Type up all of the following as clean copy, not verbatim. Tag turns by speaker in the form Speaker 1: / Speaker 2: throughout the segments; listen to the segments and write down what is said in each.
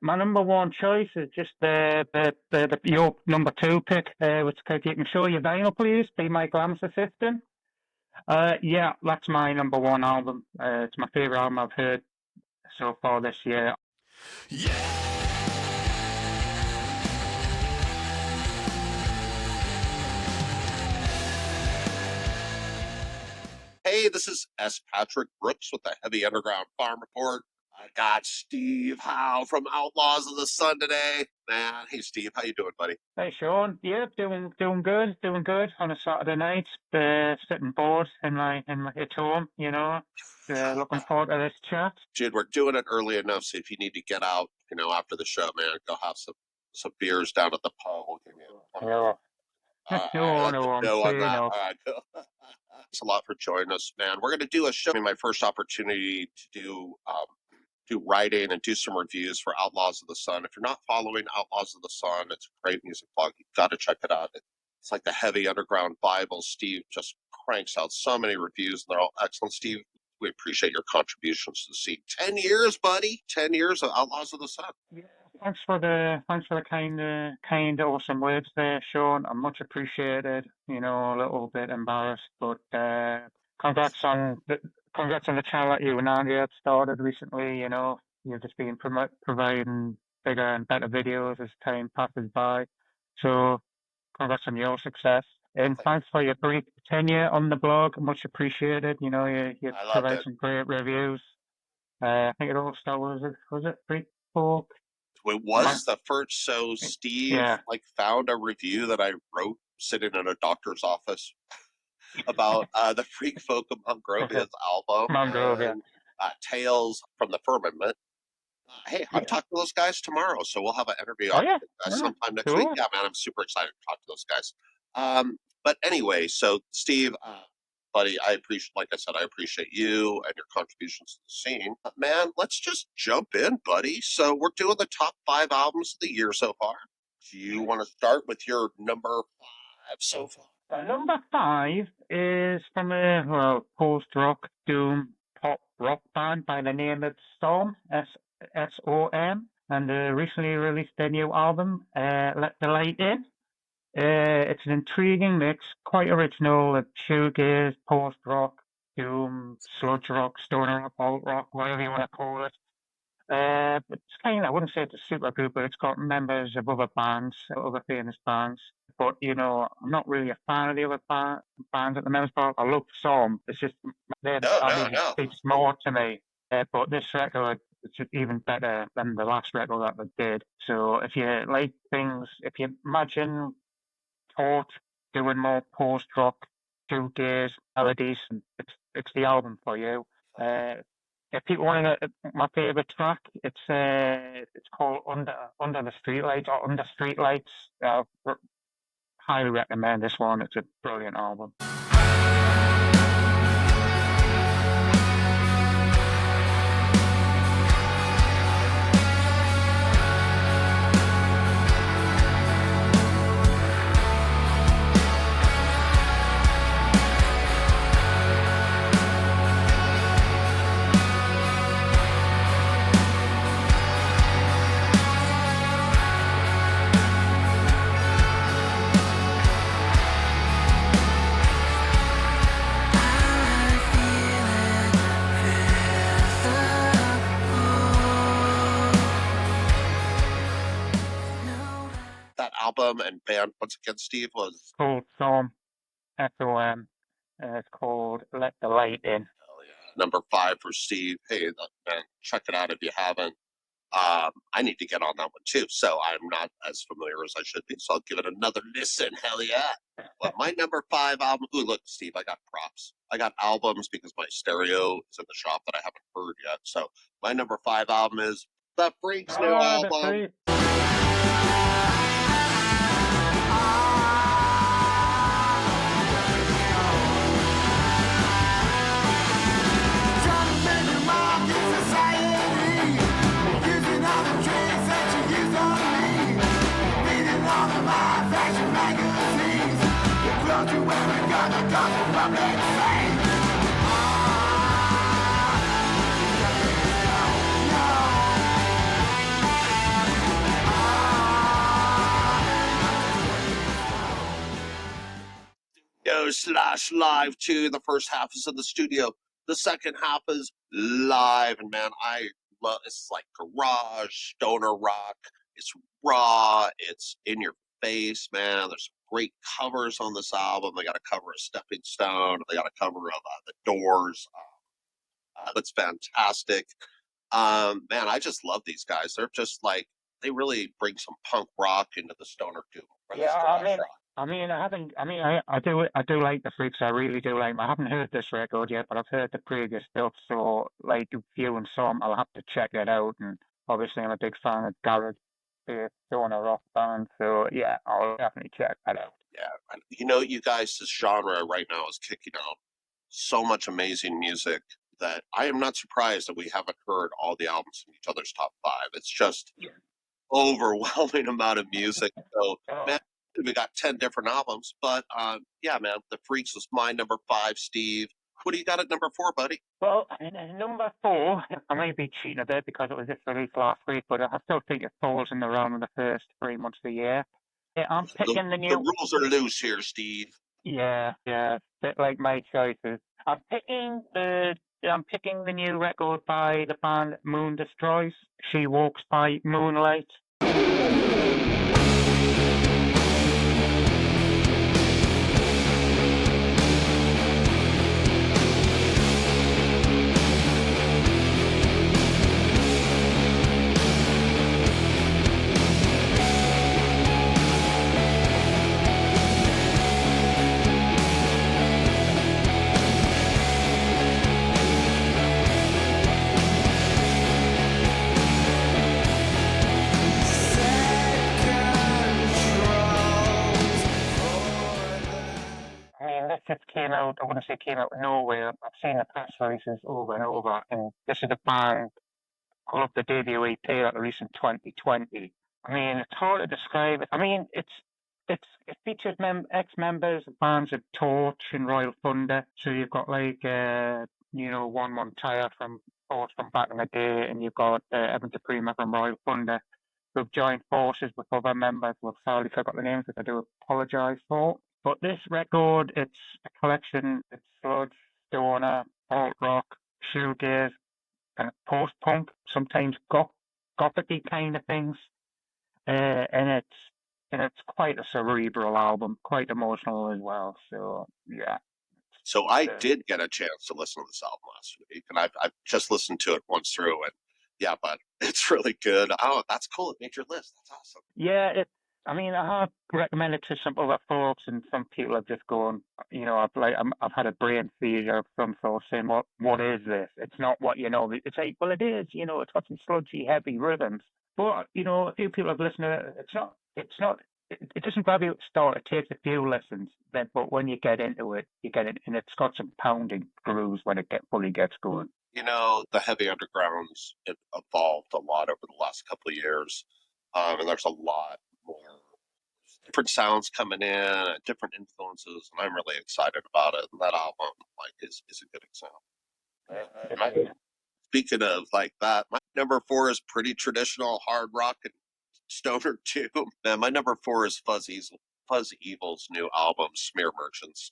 Speaker 1: My number one choice is just your number two pick, which could you can show your vinyl, please. Be my glam's assistant. Yeah, that's my number one album. It's my favorite album I've heard so far this year.
Speaker 2: Yeah!
Speaker 3: Hey, this is S. Patrick Brooks with the Heavy Underground Farm Report. I got Steve Howe from Outlaws of the Sun today. Man, hey Steve, how you doing, buddy?
Speaker 1: Hey Sean, yeah, doing good on a Saturday night. Sitting bored in my at home, you know. Looking forward to this chat.
Speaker 3: Dude, we're doing it early enough, so if you need to get out, after the show, man, go have some beers down at the pub. We'll give you
Speaker 1: No, I'm
Speaker 3: no on
Speaker 1: clear
Speaker 3: that.
Speaker 1: enough.
Speaker 3: All right, cool. Thanks a lot for joining us, man. We're going to do a show. My first opportunity to do writing and do some reviews for Outlaws of the Sun. If you're not following Outlaws of the Sun, it's a great music blog. You've got to check it out. It's like the Heavy Underground Bible. Steve just cranks out so many reviews, and they're all excellent. Steve, we appreciate your contributions to the scene. 10 years, buddy. 10 years of Outlaws of the Sun.
Speaker 1: Yeah, thanks for the kind, awesome words there, Sean. I'm much appreciated. You know, a little bit embarrassed, but congrats on the channel that you and Andy had started recently. You know, you've just been providing bigger and better videos as time passes by. So, congrats on your success. And thanks for your brief tenure on the blog. Much appreciated. You know, you provide some great reviews. I think it all started, was it Freak Talk?
Speaker 3: It was the first. So Steve found a review that I wrote sitting in a doctor's office about the Freak Folk of Mongrovia's album,
Speaker 1: Monrovia.
Speaker 3: Tales from the Firmament. Hey, I'm talking to those guys tomorrow, so we'll have an interview sometime next week. Yeah, man, I'm super excited to talk to those guys. But anyway, so Steve, buddy, I appreciate you and your contributions to the scene. Man, let's just jump in, buddy. So we're doing the top 5 albums of the year so far. Do you want to start with your number 5 so far?
Speaker 1: Number 5 is from a post-rock doom pop rock band by the name of Storm, S-O-M, and recently released their new album, Let the Light In. It's an intriguing mix, quite original, of shoegaze, post-rock, doom, sludge rock, stoner rock, alt rock, whatever you want to call it. It's I wouldn't say it's a supergroup, but it's got members of other bands, other famous bands. But, you know, I'm not really a fan of the other bands at the members part. I love some. It's just, it's more to me. But this record, it's even better than the last record that they did. So if you like things, if you imagine Tort doing more post-rock, shoegaze melodies, and it's the album for you. If people want my favorite track, it's called Under the Streetlights or Under Streetlights. Highly recommend this one. It's a brilliant album.
Speaker 3: Album and band once again, Steve, was
Speaker 1: called Storm, S-O-M. It's called Let the Light In.
Speaker 3: Hell yeah. Number 5 for Steve. Hey, man, check it out if you haven't. I need to get on that one too, so I'm not as familiar as I should be, so I'll give it another listen. Hell yeah. But my number 5 album, ooh, look, Steve, I got props. I got albums because my stereo is in the shop that I haven't heard yet. So my number 5 album is The Freak's new album. slash live too. The first half is in the studio. The second half is live, and man, I love. It's like garage stoner rock. It's raw. It's in your face, man. There's some great covers on this album. They got a cover of Stepping Stone. They got a cover of The Doors. That's fantastic. Man, I just love these guys. They're just like they really bring some punk rock into the stoner too.
Speaker 1: Yeah, I haven't. I do like the Freaks. I really do like 'em. I haven't heard this record yet, but I've heard the previous stuff. So, like, a few and some, I'll have to check it out. And obviously, I'm a big fan of garage stoner rock band. So, yeah, I'll definitely check that out.
Speaker 3: Yeah, you know, you guys, this genre right now is kicking out so much amazing music that I am not surprised that we haven't heard all the albums in each other's top five. It's just
Speaker 1: Yeah.
Speaker 3: overwhelming amount of music. So,
Speaker 1: Oh.
Speaker 3: man, we got 10 different albums. But yeah, man, The Freaks was my number five, Steve. What do you got at number four, buddy?
Speaker 1: Well, number four, I may be cheating a bit because it was just released last week, but I still think it falls in the realm of the first 3 months of the year. Yeah, I'm picking the
Speaker 3: The
Speaker 1: new.
Speaker 3: rules are loose here, Steve.
Speaker 1: Yeah, bit like my choices. I'm picking the new record by the band Moon Destroys. She Walks by Moonlight. I mean, this just came out. I wouldn't say came out of nowhere. I've seen the press releases over and over, and this is a band called the debut EP that released in 2020. I mean, it's hard to describe it. I mean, it features ex-members of bands of Torch and Royal Thunder. So you've got like One Tire from Torch from back in the day, and you've got Evan Suprema from Royal Thunder, who've joined forces with other members. Well, sadly forgot the names, which I do apologise for. But this record, it's a collection. It's sludge, stoner, alt rock, shoegaze, kind of post-punk, sometimes gothicy kind of things, and it's quite a cerebral album, quite emotional as well. So yeah.
Speaker 3: So I did get a chance to listen to this album last week, and I've just listened to it once through, and yeah, but it's really good. Oh, that's cool. It made your list. That's awesome.
Speaker 1: Yeah, I mean, I have recommended to some other folks, and some people have just gone, I've had a brain seizure of some sort, saying, what is this? It's not what you know. It's like, well, it is. It's got some sludgy, heavy rhythms, but a few people have listened to it. It doesn't grab you at the start. It takes a few lessons, but when you get into it, you get it, and it's got some pounding grooves when it fully gets going.
Speaker 3: The heavy undergrounds it evolved a lot over the last couple of years, and there's a lot more different sounds coming in, different influences, and I'm really excited about it. And that album, is a good example. Speaking of like that, my number four is pretty traditional hard rock and stoner too. Man, my number four is Fuzz Evil's new album, Smear Merchants.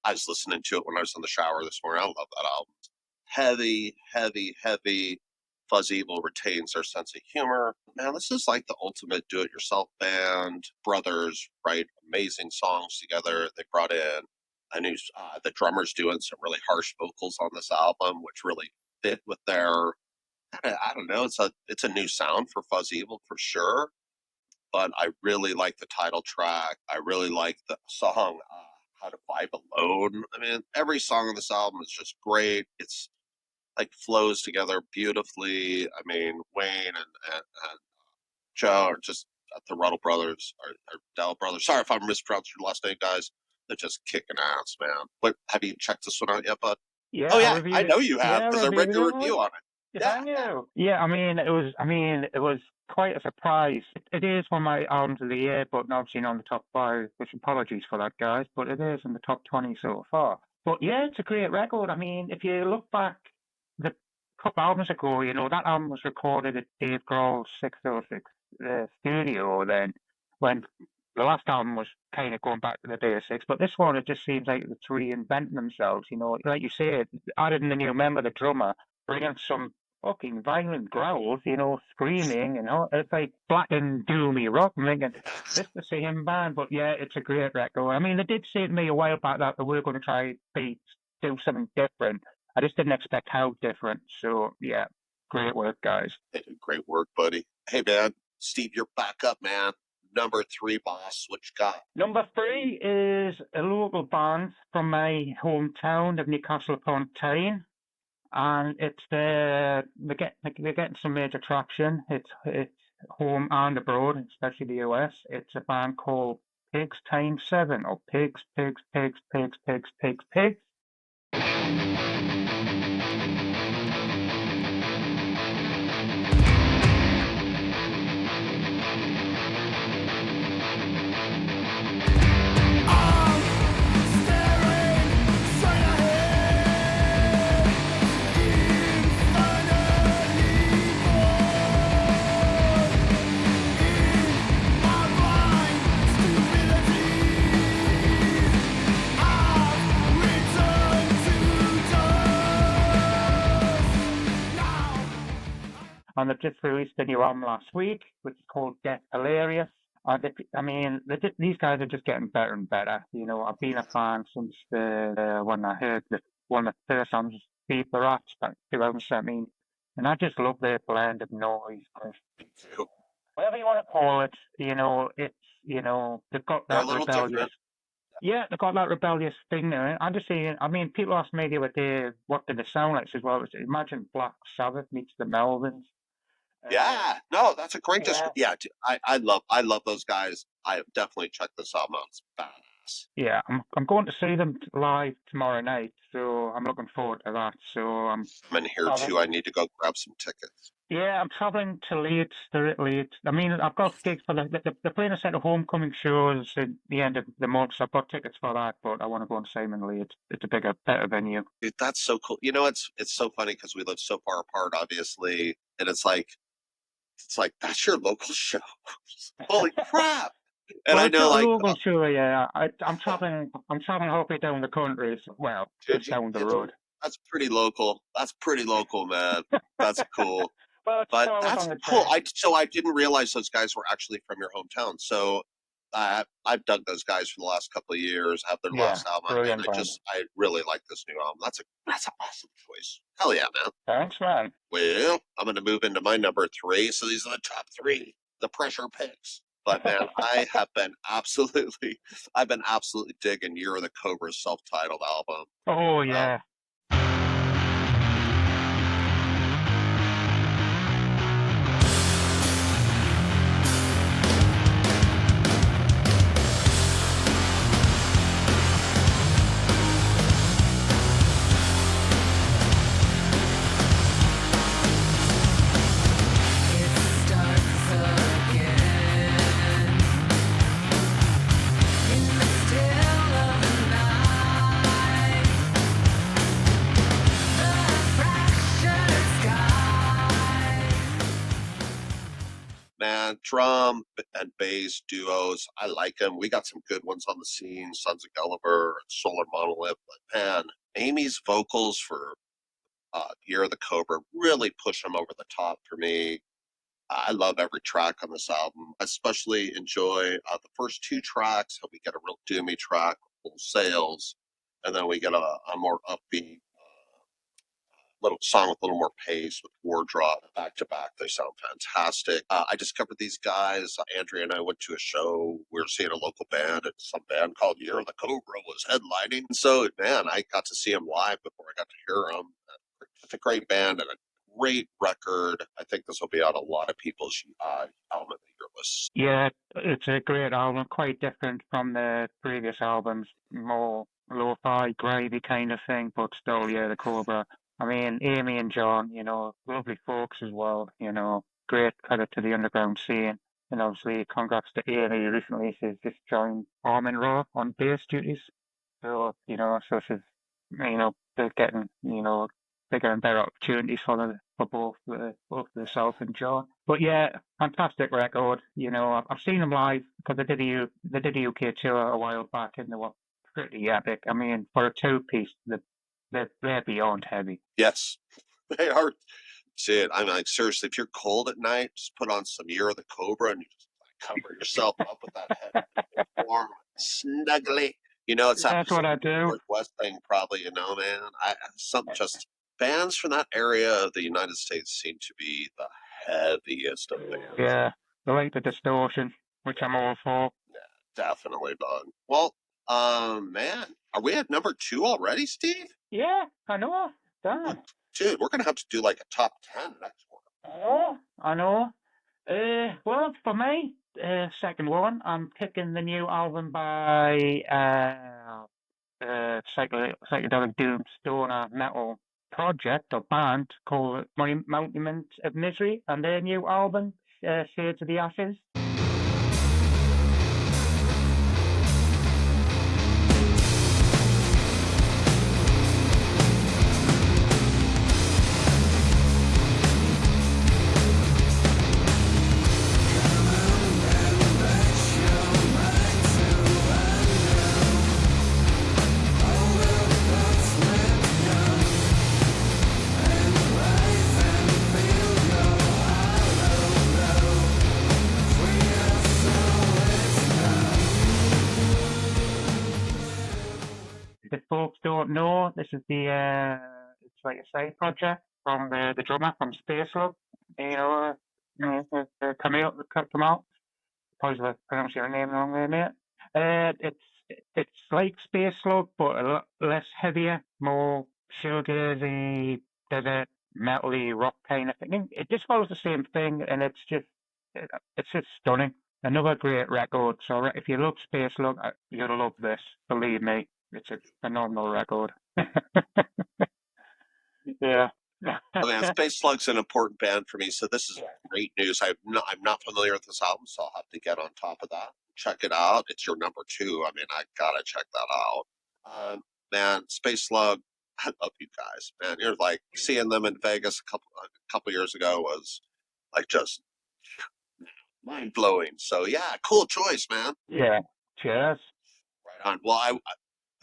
Speaker 3: I was listening to it when I was in the shower this morning. I love that album. Heavy, heavy, heavy. Fuzz Evil retains their sense of humor. Man, this is like the ultimate do-it-yourself band. Brothers write amazing songs together. They brought in a new, the drummer's doing some really harsh vocals on this album, which really fit with their, I don't know, it's a new sound for Fuzz Evil for sure. But I really like the title track. I really like the song, How to Vibe Alone. I mean, every song on this album is just great. It's like flows together beautifully. I mean, Wayne and Joe, or just the Ruddle brothers or Dell brothers. Sorry if I'm mispronouncing your last name, guys. They're just kicking ass, man. But have you checked this one out yet, bud?
Speaker 1: Yeah,
Speaker 3: Oh
Speaker 1: I
Speaker 3: yeah, I
Speaker 1: reviewed it.
Speaker 3: know you have
Speaker 1: Yeah, I
Speaker 3: because I read
Speaker 1: reviewed
Speaker 3: your
Speaker 1: it.
Speaker 3: review on it. Yeah,
Speaker 1: Thank
Speaker 3: yeah.
Speaker 1: you. Yeah, I mean, it was quite a surprise. It is one of my albums of the year, but obviously not in the top five, which apologies for that, guys, but it is in the top 20 so far. But yeah, it's a great record. I mean, if you look back the couple albums ago, that album was recorded at Dave Grohl's 606 studio then, when the last album was kind of going back to the basics, but this one, it just seems like it's reinventing themselves, like you said, added in the new member, the drummer, bringing some fucking violent growls, screaming, it's like black and doomy rock. I'm thinking, this is the same band, but yeah, it's a great record. I mean, they did say to me a while back that they were going to do something different. I just didn't expect how different. So yeah, great work, guys.
Speaker 3: They did great work, buddy. Hey, man, Steve, you're back up, man. Number three, boss. What you got?
Speaker 1: Number three is a local band from my hometown of Newcastle upon Tyne, and they're getting some major traction. It's home and abroad, especially the US. It's a band called Pigs Times Seven, or Pigs, Pigs, Pigs, Pigs, Pigs, Pigs, Pigs. And they've just released a new album last week, which is called Get Hilarious. I mean, these guys are just getting better and better. I've been a fan since when I heard one of the first songs, Beat the Rats, back in 2017, and I just love their blend of noise. Whatever you want to call it, they've got
Speaker 3: They're a
Speaker 1: that
Speaker 3: little
Speaker 1: rebellious.
Speaker 3: different.
Speaker 1: Yeah, they've got that rebellious thing there. I'm just saying, I mean, people asked me the other day, what did they sound like as well? Imagine Black Sabbath meets the Melvins. Uh,
Speaker 3: Yeah, no, that's a great
Speaker 1: yeah,
Speaker 3: description. Yeah, I love those guys. I have definitely checked this album out. It's badass.
Speaker 1: yeah. I'm going to see them live tomorrow night, so I'm looking forward to that. So
Speaker 3: I'm in here
Speaker 1: traveling.
Speaker 3: too. I need to go grab some tickets.
Speaker 1: Yeah, I'm traveling to Leeds. They're at Leeds. I mean, I've got gigs for they're playing a set of homecoming shows at the end of the month, so I've got tickets for that. But I want to go and see them in Leeds. It's a bigger, better venue.
Speaker 3: Dude, that's so cool. It's so funny because we live so far apart, obviously, and it's like that's your local show. Holy crap! And
Speaker 1: Well,
Speaker 3: I
Speaker 1: it's
Speaker 3: know,
Speaker 1: not a
Speaker 3: like,
Speaker 1: local show, yeah. I'm traveling. I'm traveling halfway down the country. So, well,
Speaker 3: dude,
Speaker 1: just down the
Speaker 3: it's
Speaker 1: road.
Speaker 3: that's pretty local. That's pretty local, man. That's cool.
Speaker 1: Well, it's
Speaker 3: But
Speaker 1: 2 hours on
Speaker 3: that's
Speaker 1: the
Speaker 3: cool.
Speaker 1: train.
Speaker 3: I didn't realize those guys were actually from your hometown. So I've dug those guys for the last couple of years. Have their
Speaker 1: Yeah,
Speaker 3: last album, and
Speaker 1: brilliant band.
Speaker 3: I really like this new album. That's an awesome choice. Hell yeah, man.
Speaker 1: Thanks, man.
Speaker 3: Well, I'm going to move into my number three. So these are the top three, the pressure picks. But man, I've been absolutely digging Year of the Cobra's self-titled album.
Speaker 1: Oh
Speaker 3: Um,
Speaker 1: yeah.
Speaker 3: Man, drum and bass duos, I like them. We got some good ones on the scene, Sons of Gulliver, Solar Monolith. But man, Amy's vocals for Year of the Cobra really push them over the top for me. I love every track on this album. I especially enjoy the first two tracks. We get a real doomy track, Full Sails, and then we get a more upbeat little song with a little more pace with Wardrop back to back. They sound fantastic. I discovered these guys. Andrea and I went to a show. We were seeing a local band, and some band called Year of the Cobra was headlining. And so, man, I got to see them live before I got to hear them. It's a great band and a great record. I think this will be on a lot of people's album of the year lists.
Speaker 1: Yeah, it's a great album, quite different from the previous albums, more lo-fi, gravy kind of thing, but still, yeah, the Cobra. I mean, Amy and John, lovely folks as well, great credit to the underground scene. And obviously, congrats to Amy recently. She's just joined Armin Raw on bass duties. So, so she's, they're getting, bigger and better opportunities for both herself and John. But yeah, fantastic record. I've seen them live because they did a UK tour a while back and they were pretty epic. I mean, for a two-piece, they're beyond heavy.
Speaker 3: Yes, they are. See it. I'm like, seriously, if you're cold at night, just put on some Year of the Cobra and you just cover yourself up with that head. Warm, snuggly. It's
Speaker 1: That's what I do.
Speaker 3: Northwest thing, probably. Man. Just bands from that area of the United States seem to be the heaviest of bands.
Speaker 1: Yeah, they like the distortion, which I'm all for.
Speaker 3: Yeah, definitely, bud. Well, man, are we at number 2 already, Steve?
Speaker 1: Yeah, I know. Damn.
Speaker 3: Dude, we're gonna have to do like a top 10 next one.
Speaker 1: Oh, I know. Well, for me, second one, I'm picking the new album by psychedelic doom stoner metal project or band called Monument of Misery, and their new album, Shades of the Ashes. If folks don't know, this is it's like a side project from the drummer from Space Love. Come out. Probably pronouncing your name wrong there, mate. It's like Space Slug, but a lot less heavier, more shoegazy, desert, metally, rock kind of thing. It just follows the same thing, and it's just stunning. Another great record. So if you love Space Slug, you'll love this. Believe me, it's a phenomenal record. Yeah.
Speaker 3: Oh, man, Space Slug's an important band for me, so this is great news. I'm not familiar with this album, so I'll have to get on top of that. Check it out. It's your number 2. I mean, I gotta check that out. Man, Space Slug, I love you guys, man. You're like seeing them in Vegas a couple years ago was like just mind blowing. So yeah, cool choice, man.
Speaker 1: Yeah. Cheers.
Speaker 3: Right on. Well,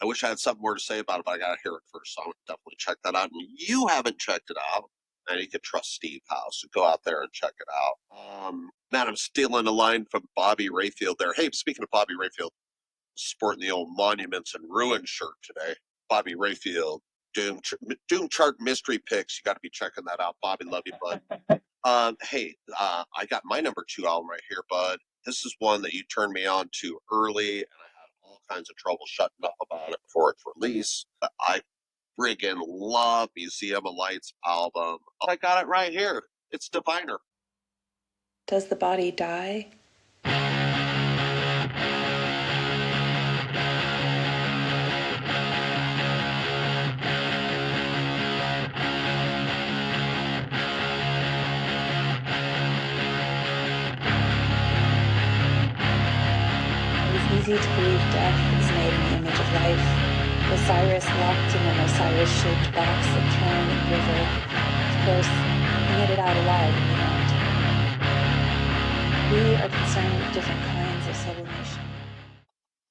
Speaker 3: I wish I had something more to say about it, but I gotta hear it first. So I'm gonna definitely check that out. And you haven't checked it out, and you can trust Steve Howe. So go out there and check it out. Man, I'm stealing a line from Bobby Rayfield there. Hey, speaking of Bobby Rayfield, sporting the old Monuments and Ruins shirt today. Bobby Rayfield, Doom Chart Mystery Picks. You got to be checking that out. Bobby, love you, bud. Hey, I got my number 2 album right here, bud. This is one that you turned me on to early, and I had all kinds of trouble shutting up about it before its release. But I friggin' love Museum of Light's album. I got it right here. It's Diviner.
Speaker 2: Does the body die? Easy to believe death is made in the image of life. Osiris locked in an Osiris-shaped box at Tron River. Of course, he made it out alive in the end. We are concerned with different kinds of sublimation.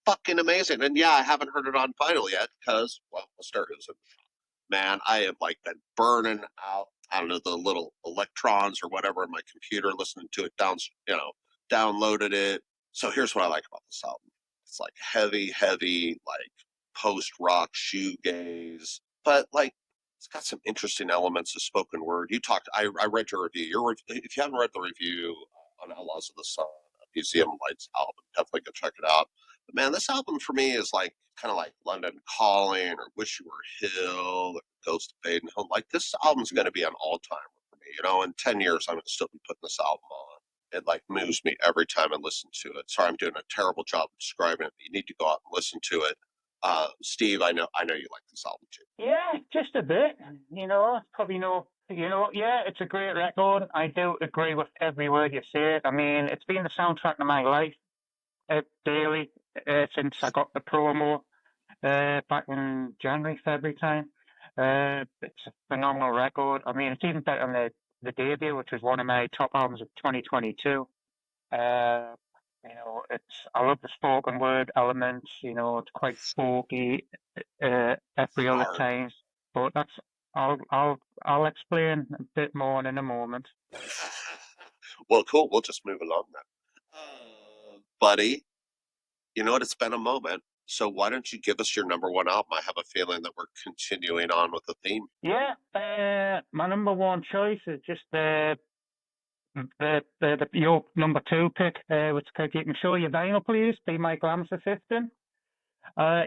Speaker 3: Fucking amazing. And yeah, I haven't heard it on vinyl yet because, well, I'll start using. Man, I have like been burning out, I don't know, the little electrons or whatever in my computer, listening to it downloaded it. So here's what I like about this album. It's like heavy, like post-rock shoegaze, but like it's got some interesting elements of spoken word. I read your review. If you haven't read the review on Outlaws of the Sun, Museum of Light's album, definitely go check it out. But man, this album for me is like kind of like London Calling or Wish You Were Hill or Ghost of Badenham. Like this album's going to be an all-timer for You know, in 10 years, I'm going to still be putting this album on. It like moves me every time I listen to it. Sorry, I'm doing a terrible job of describing it, but you need to go out and listen to it. Steve, I know you like this album too.
Speaker 1: Yeah, just a bit. You know, probably no. You know, yeah, it's a great record. I do agree with every word you say. I mean, it's been the soundtrack of my life daily since I got the promo back in January, February time. It's a phenomenal record. I mean, it's even better than the debut, which was one of my top albums of 2022. You know, I love the spoken word elements. You know, it's quite folky every other
Speaker 3: Hard.
Speaker 1: times, but I'll explain a bit more in a moment.
Speaker 3: Well, cool. We'll just move along then. Buddy, you know what? It's been a moment. So why don't you give us your number one album? I have a feeling that we're continuing on with the theme.
Speaker 1: Yeah, my number one choice is just your number two pick, which could you can show your vinyl, please. Be My Glam's Assistant.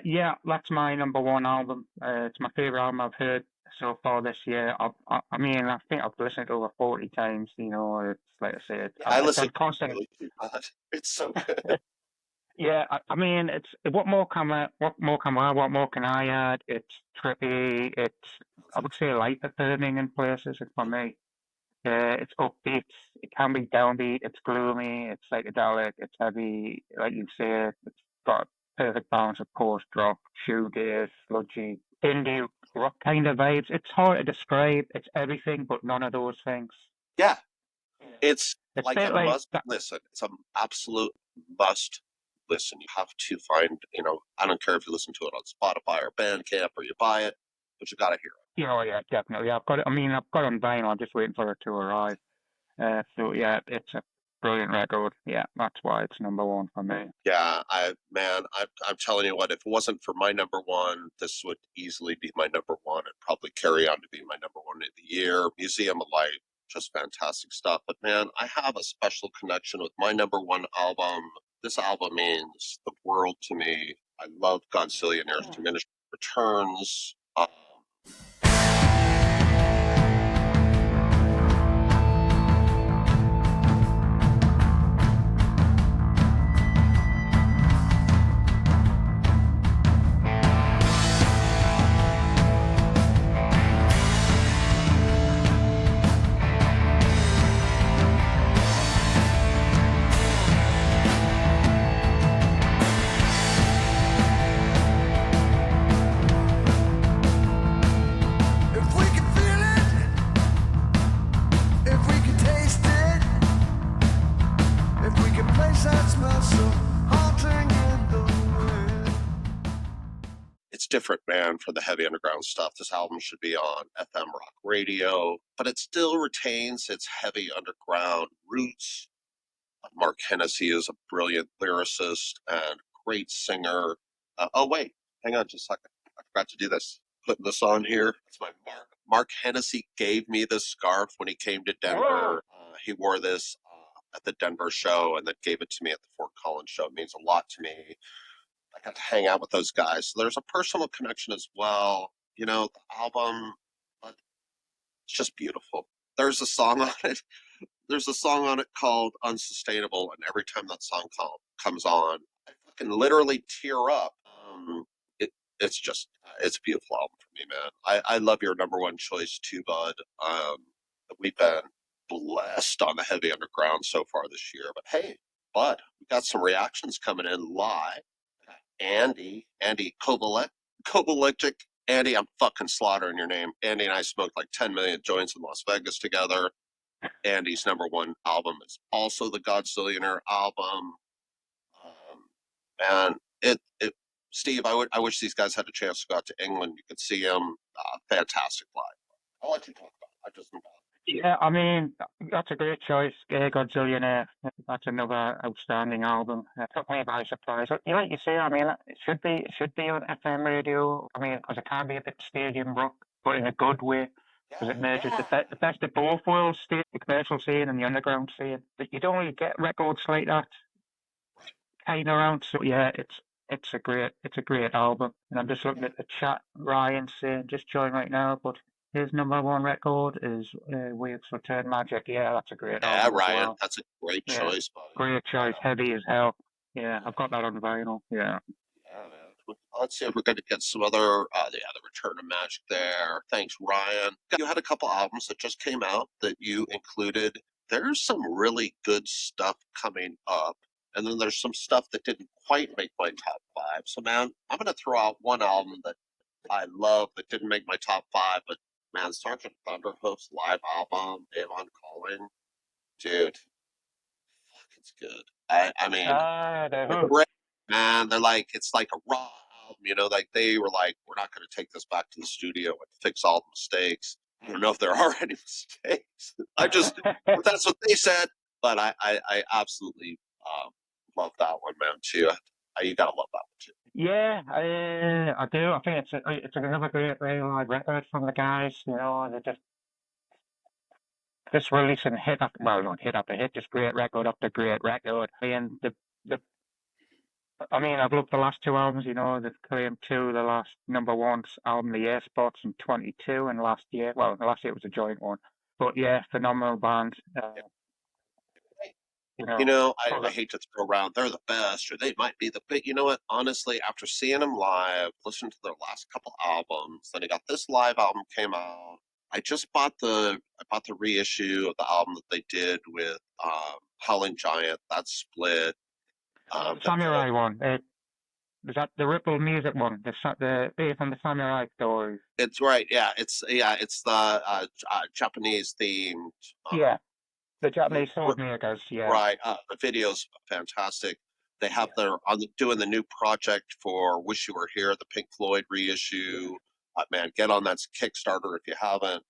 Speaker 1: Yeah, that's my number one album. It's my favorite album I've heard so far this year. I mean, I think I've listened to it over 40 times. You know, it's like I said,
Speaker 3: I
Speaker 1: it's on
Speaker 3: listen
Speaker 1: constant.
Speaker 3: really too much. It's so good.
Speaker 1: Yeah, I mean, it's what more can what more can what more can I add? It's trippy. I would say light affirming in places for me. It's upbeat. It can be downbeat. It's gloomy. It's psychedelic. It's heavy. Like you said, it's got a perfect balance of post rock, shoegaze, sludgy, indie rock kind of vibes. It's hard to describe. It's everything, but none of those things.
Speaker 3: Yeah, it's
Speaker 1: It's a
Speaker 3: like a
Speaker 1: bit like
Speaker 3: must listen. It's an absolute must listen. You have to find, I don't care if you listen to it on Spotify or Bandcamp or you buy it, but you got to hear it.
Speaker 1: you know, yeah, definitely. I've got it. I mean, I've got it on vinyl. I'm just waiting for it to arrive. So yeah, it's a brilliant record. Yeah, that's why it's number one for me.
Speaker 3: Yeah, I'm telling you what, if it wasn't for my number one, this would easily be my number one and probably carry on to be my number one of the year. Museum of Light, just fantastic stuff. But man, I have a special connection with my number one album. This album means the world to me. I love Godzillionaire's Diminished Returns. It's different, man, for the heavy underground stuff. This album should be on FM rock radio, but it still retains its heavy underground roots. Mark Hennessy is a brilliant lyricist and great singer. Oh, wait, hang on just a second. I forgot to do this. Putting this on here. It's my Mark. Mark Hennessy gave me this scarf when he came to Denver. He wore this at the Denver show and then gave it to me at the Fort Collins show. It means a lot to me. I got to hang out with those guys. So there's a personal connection as well. You know, the album, it's just beautiful. There's a song on it. There's a song on it called Unsustainable, and every time that song comes on, I fucking literally tear up. It's a beautiful album for me, man. I love your number one choice too, Bud. We've been blessed on the heavy underground so far this year, but hey, Bud, we got some reactions coming in live. Andy Kovalecik. Andy, I'm fucking slaughtering your name. Andy and I smoked like 10 million joints in Las Vegas together. Andy's number one album is also the Godzillionaire album. And Steve, I wish these guys had a chance to go out to England. You could see them. Fantastic live. I'll let you talk about it. I just
Speaker 1: Yeah, I mean, that's a great choice, Godzillionaire. That's another outstanding album. It took me by surprise. Like you say, I mean, it should be on FM radio. I mean, because it can be a bit stadium rock, but in a good way, because it merges the best of both worlds, the commercial scene and the underground scene. But you don't really get records like that kind around. So yeah, it's a great album. And I'm just looking at the chat. Ryan saying just join right now, but his #1 record is Weird Return Magic. Yeah, that's a great
Speaker 3: Yeah,
Speaker 1: album as
Speaker 3: Ryan,
Speaker 1: well.
Speaker 3: that's a great
Speaker 1: Yeah,
Speaker 3: choice, buddy.
Speaker 1: great choice. Heavy as hell. Yeah, I've got that on vinyl. Yeah.
Speaker 3: Yeah, man. Let's see if we're going to get some other, the Return of Magic there. Thanks, Ryan. You had a couple albums that just came out that you included. There's some really good stuff coming up, and then there's some stuff that didn't quite make my top five. So, man, I'm going to throw out one album that I love that didn't make my top five, but man, Sergeant Thunderhoof's live album, Avon Calling, dude, fuck, it's good. I mean,
Speaker 1: The
Speaker 3: they're
Speaker 1: Who.
Speaker 3: great, man. They're like, it's like a raw album, like they were like, we're not going to take this back to the studio and fix all the mistakes. I don't know if there are any mistakes. But that's what they said. But I absolutely love that one, man, too. You gotta love that one too.
Speaker 1: Yeah, I do. I think it's another great live record from the guys. They're just releasing hit after, well, not hit after hit, just great record after great record. And the I mean, I've loved the last two albums. They've claimed the last #1 album, the year spots in 22, and last year, well, last year it was a joint one. But yeah, phenomenal band.
Speaker 3: I hate to throw around they're the best or they might be the big. You know what? Honestly, after seeing them live, listening to their last couple albums, then I got this live album came out. I just bought the reissue of the album that they did with Howling Giant. That split.
Speaker 1: Samurai one. Is that the Ripple Music one? The based on the Samurai stories.
Speaker 3: It's right. Yeah, it's the Japanese themed.
Speaker 1: Yeah. The Japanese sword makers, yeah.
Speaker 3: Right. The video's fantastic. They have doing the new project for Wish You Were Here, the Pink Floyd reissue. Man, get on that Kickstarter if you haven't.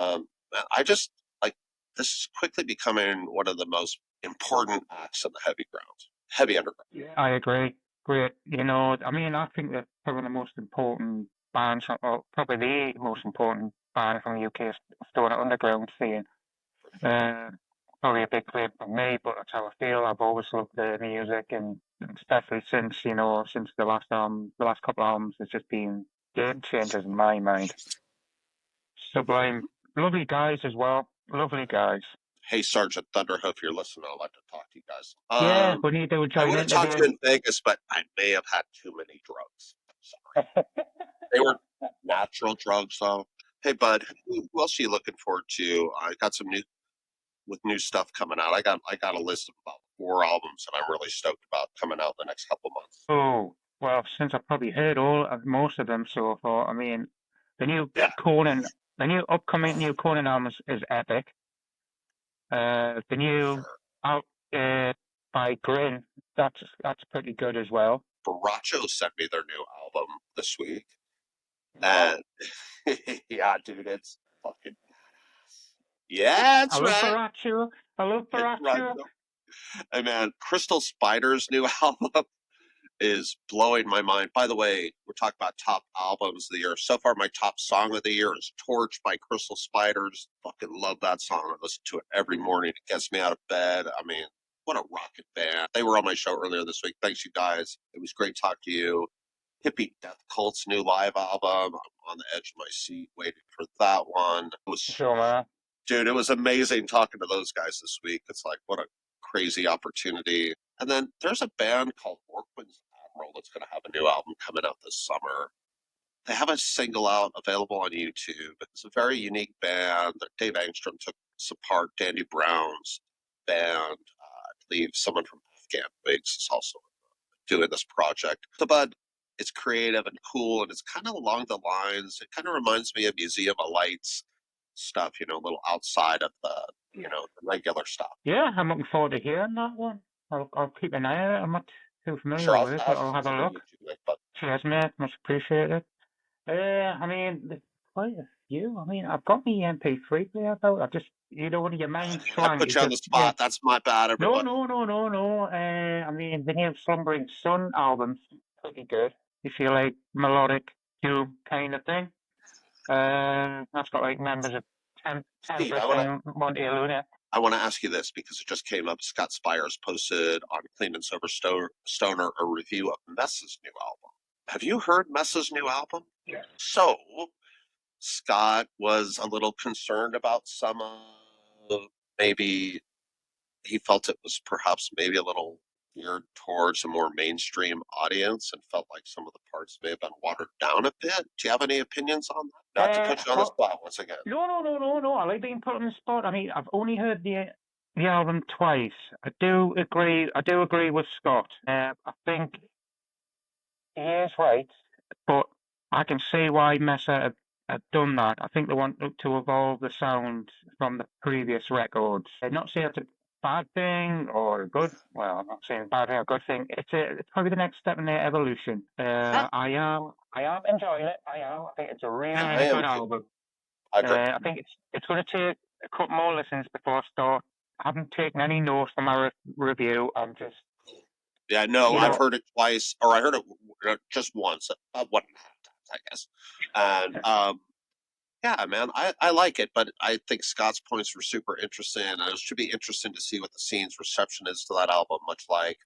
Speaker 3: Man, I just like this is quickly becoming one of the most important acts in the heavy underground.
Speaker 1: Yeah, I agree. Great. I think that probably the most important bands, or probably the most important band from the UK stoner underground scene. Probably a big claim from me, but that's how I feel. I've always loved the music, and especially since the last the last couple albums, it's just been game changers in my mind. Sublime, lovely guys as well, lovely guys.
Speaker 3: Hey, Sergeant Thunderhoof, if you're listening, I'd like to talk to you guys.
Speaker 1: Yeah, we need to join in.
Speaker 3: I would have talked to you in Vegas, but I may have had too many drugs. Sorry. They were natural drugs, though. Hey, bud, who else are you looking forward to? I got some new stuff coming out. I got a list of about 4 albums that I'm really stoked about coming out the next couple months.
Speaker 1: Oh, well, since I've probably heard most of them so far, I mean, the new upcoming new Conan album is epic. The new out by Grin, that's pretty good as well.
Speaker 3: Baracho sent me their new album this week. And yeah, dude, it's fucking badass. Yeah, that's right.
Speaker 1: I love Baracho.
Speaker 3: Hey, man, Crystal Spider's new album is blowing my mind. By the way, we're talking about top albums of the year. So far, my top song of the year is Torch by Crystal Spiders. Fucking love that song. I listen to it every morning. It gets me out of bed. I mean, what a rocket band. They were on my show earlier this week. Thanks, you guys. It was great talking to you. Hippie Death Cult's new live album. I'm on the edge of my seat waiting for that one. Dude, it was amazing talking to those guys this week. It's like, what a crazy opportunity. And then there's a band called Orquin's Admiral that's going to have a new album coming out this summer. They have a single out available on YouTube. It's a very unique band. Dave Angstrom took some part. Dandy Brown's band. I believe someone from Afghan Wigs is also doing this project. So, Bud, it's creative and cool, and it's kind of along the lines. It kind of reminds me of Museum of Lights stuff, a little outside of the, the regular stuff.
Speaker 1: Yeah, I'm looking forward to hearing that one. I'll keep an eye on it. I'm not too familiar with it, but I'll have a look. Cheers, mate. Much appreciated. I mean, there's quite a few. I mean, I've got my MP3 player about. I just, one of your mind
Speaker 3: I put you on the spot. Yeah. That's my bad, everybody.
Speaker 1: No. I mean, the new Slumbering Sun album's pretty good. If you like melodic, doom kind of thing. That's got like members of
Speaker 3: Steve,
Speaker 1: and Monty Luna.
Speaker 3: I want to ask you this because it just came up. Scott Spires posted on Clean and Sober Stoner a review of Mess's new album. Have you heard Mess's new album?
Speaker 1: Yeah.
Speaker 3: So, Scott was a little concerned about some maybe he felt it was perhaps maybe a little geared towards a more mainstream audience and felt like some of the parts may have been watered down a bit. Do you have any opinions on that? Not to put you on the spot once again.
Speaker 1: No. I like being put on the spot. I mean, I've only heard the album twice. I do agree with Scott. I think he is right, but I can see why Mesa had done that. I think they want to evolve the sound from the previous records. Not say it's a bad thing or a good. Well, I'm not saying bad thing or good thing. It's probably the next step in their evolution. I am enjoying it. I am. I think it's a really good album. I think it's going to take a couple more listens before I start. I haven't taken any notes from my review. I'm just.
Speaker 3: Yeah, no, I've heard it twice, or I heard it just once, about 1.5 times, I guess. And yeah, man, I like it, but I think Scott's points were super interesting, and it should be interesting to see what the scene's reception is to that album, much like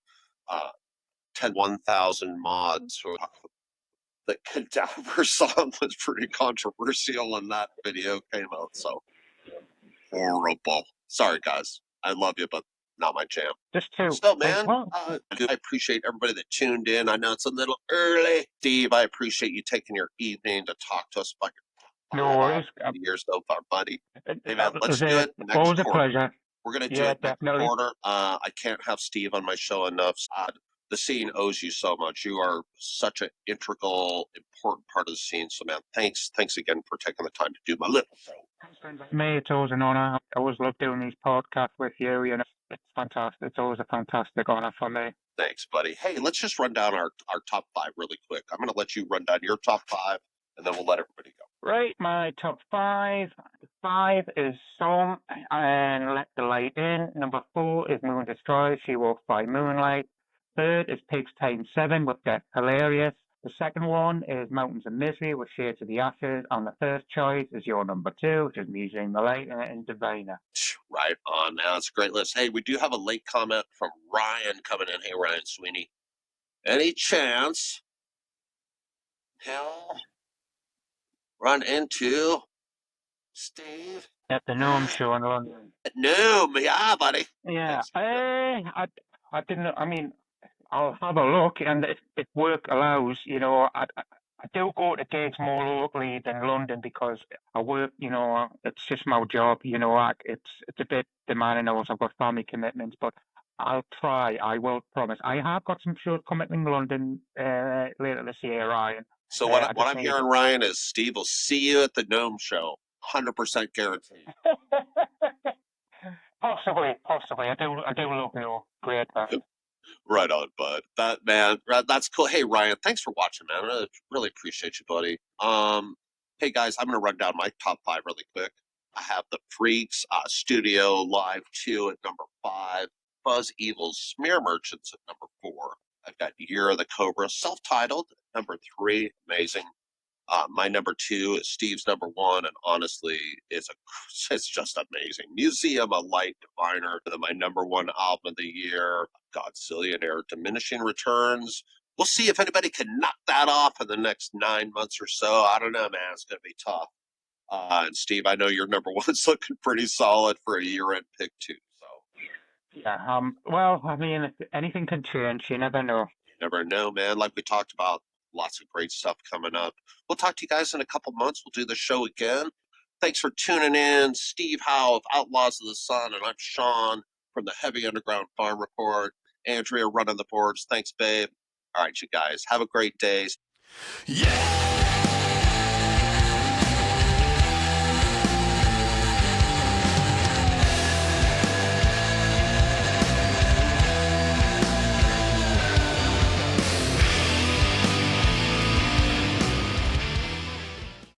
Speaker 3: 10,000 Mods. The Cadaver song was pretty controversial when that video came out, so horrible. Sorry, guys. I love you, but not my jam.
Speaker 1: Just two.
Speaker 3: So, man, I appreciate everybody that tuned in. I know it's a little early. Steve, I appreciate you taking your evening to talk to us about your
Speaker 1: no worries.
Speaker 3: years so far, buddy. Hey, man, let's do it next
Speaker 1: always
Speaker 3: quarter.
Speaker 1: A pleasure.
Speaker 3: We're going to do it next quarter. I can't have Steve on my show enough. The scene owes you so much. You are such an integral, important part of the scene. So, man, thanks again for taking the time to do my little show.
Speaker 1: Me, it's always an honor. I always love doing these podcasts with you. You know, it's fantastic. It's always a fantastic honor for me.
Speaker 3: Thanks, buddy. Hey, let's just run down our top 5 really quick. I'm going to let you run down your top 5, and then we'll let everybody go.
Speaker 1: Right, my top 5. 5 is Storm and Let the Light In. Number 4 is Moon Destroy, She Walks by Moonlight. 3rd is Pig's Time 7 with Get Hilarious. The second one is Mountains of Misery with Shades of the Ashes. And the first choice is your number 2, which is Museum the Light and Diviner.
Speaker 3: Right on, man. That's a great list. Hey, we do have a late comment from Ryan coming in. Hey, Ryan Sweeney. Any chance he'll run into Steve
Speaker 1: at the Gnome Show in London?
Speaker 3: Gnome, yeah, buddy.
Speaker 1: Yeah. I didn't. I mean, I'll have a look, and if work allows, you know, I do go to gigs more locally than London because I work, you know, it's just my job, you know, it's a bit demanding. Also, I've got family commitments, but I'll try. I will promise. I have got some shows coming in London later this year, Ryan.
Speaker 3: So what I'm hearing, Ryan, is Steve will see you at the Gnome Show, 100% guaranteed.
Speaker 1: Possibly. I do love you. Great, man.
Speaker 3: Right on, bud. That's cool. Hey, Ryan, thanks for watching, man. I really appreciate you, buddy. Hey guys, I'm gonna run down my top 5 really quick. I have the Freaks Studio Live 2 at number 5, Buzz Evil's Smear Merchants at number 4. I've got Year of the Cobra, self-titled, at number 3, amazing. My number 2 is Steve's number 1, and honestly, it's just amazing. Museum of Light, Diviner. And then my number 1 album of the year, Godzillionaire, Diminishing Returns. We'll see if anybody can knock that off in the next 9 months or so. I don't know, man. It's going to be tough. And Steve, I know your number 1's looking pretty solid for a year-end pick too. So.
Speaker 1: Yeah. Well, I mean, anything can change. You never know.
Speaker 3: You never know, man. Like we talked about, lots of great stuff coming up. We'll talk to you guys in a couple months. We'll do the show again. Thanks for tuning in. Steve Howe of Outlaws of the Sun, and I'm Sean from the Heavy Underground Farm Report. Andrea running the boards. Thanks, babe. All right, you guys. Have a great day. Yeah!